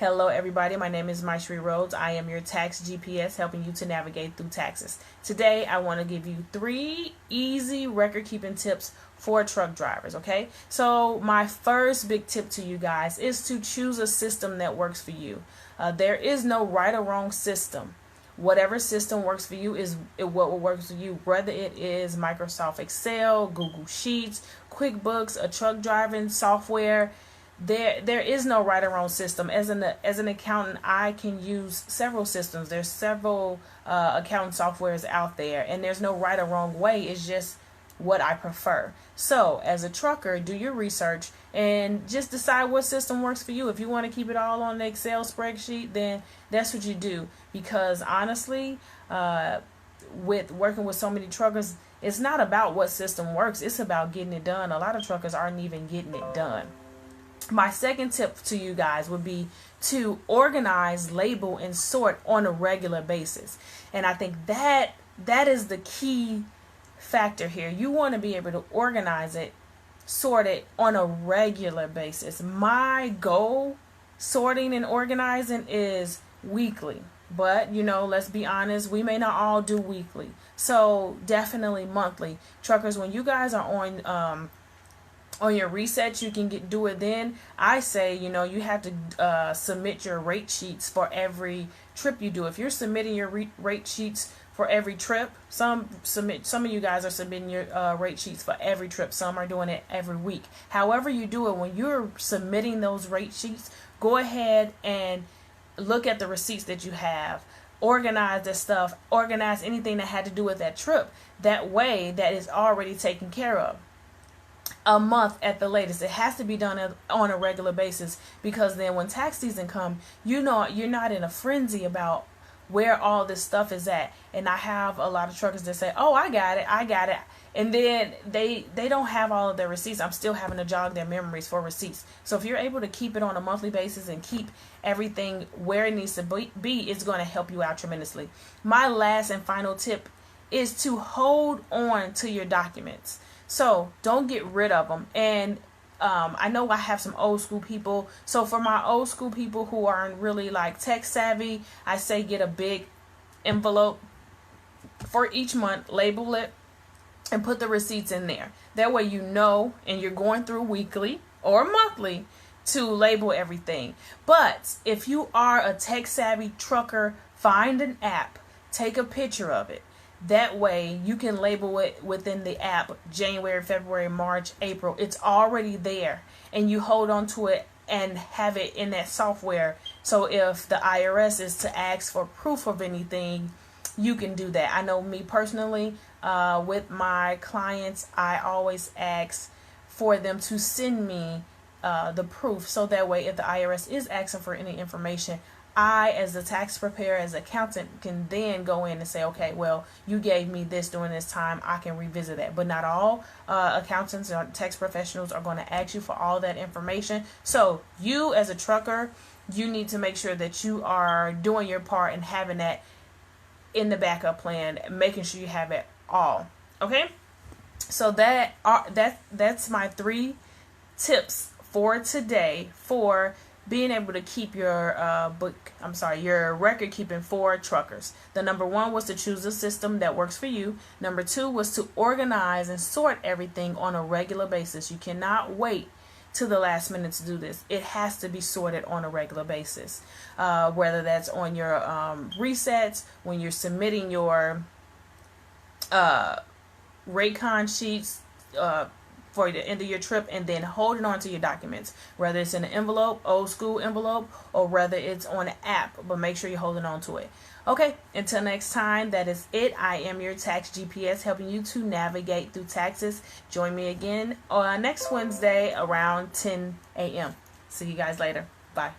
Hello everybody, my name is Mysherri. I am your tax GPS helping you to navigate through taxes. Today I want to give you 3 easy record keeping tips for truck drivers, okay? So my first big tip to you guys is to choose a system that works for you. There is no right or wrong system. Whatever system works for you is what will work for you, whether it is Microsoft Excel, Google Sheets, QuickBooks, a truck driving software. There is no right or wrong system. As an accountant, I can use several systems. There's several accounting softwares out there, and there's no right or wrong way. It's just what I prefer. So as a trucker, do your research and just decide what system works for you. If you want to keep it all on the Excel spreadsheet, then that's what you do. Because honestly, with working with so many truckers, it's not about what system works. It's about getting it done. A lot of truckers aren't even getting it done. My second tip to you guys would be to organize, label, and sort on a regular basis. And I think that is the key factor here. You want to be able to organize it, sort it on a regular basis. My goal, sorting and organizing, is weekly. But, let's be honest, we may not all do weekly. So definitely monthly. Truckers, when you guys are on your resets, you can do it then. I say, you have to submit your rate sheets for every trip you do. If you're submitting your rate sheets for every trip, some of you guys are submitting your rate sheets for every trip. Some are doing it every week. However you do it, when you're submitting those rate sheets, go ahead and look at the receipts that you have. Organize that stuff. Organize anything that had to do with that trip. That way, that is already taken care of. A month at the latest. It has to be done on a regular basis, because then when tax season comes, you're not in a frenzy about where all this stuff is at. And I have a lot of truckers that say, oh, I got it, and then they don't have all of their receipts. I'm still having to jog their memories for receipts. So if you're able to keep it on a monthly basis and keep everything where it needs to be, it's going to help you out tremendously. My last and final tip is to hold on to your documents. So don't get rid of them. And I know I have some old school people. So for my old school people who aren't really like tech savvy, I say get a big envelope for each month, label it, and put the receipts in there. That way and you're going through weekly or monthly to label everything. But if you are a tech savvy trucker, find an app, take a picture of it. That way you can label it within the app, January, February, March, April. It's already there, and you hold on to it and have it in that software. So if the IRS is to ask for proof of anything, you can do that. I know me personally, with my clients, I always ask for them to send me the proof. So that way, if the IRS is asking for any information, I, as a tax preparer, as an accountant, can then go in and say, okay, well, you gave me this during this time. I can revisit that. But not all accountants or tax professionals are going to ask you for all that information. So you, as a trucker, you need to make sure that you are doing your part and having that in the backup plan, making sure you have it all. Okay? So that's my 3 tips for today for being able to keep your your record keeping for truckers. The number 1 was to choose a system that works for you. Number 2 was to organize and sort everything on a regular basis. You cannot wait to the last minute to do this. It has to be sorted on a regular basis. Whether that's on your resets, when you're submitting your Raycon sheets, for the end of your trip, and then holding on to your documents, whether it's in an envelope, old school envelope, or whether it's on an app, but make sure you're holding on to it. Okay, until next time, that is it. I am your tax GPS helping you to navigate through taxes. Join me again next Wednesday around 10 a.m. See you guys later. Bye.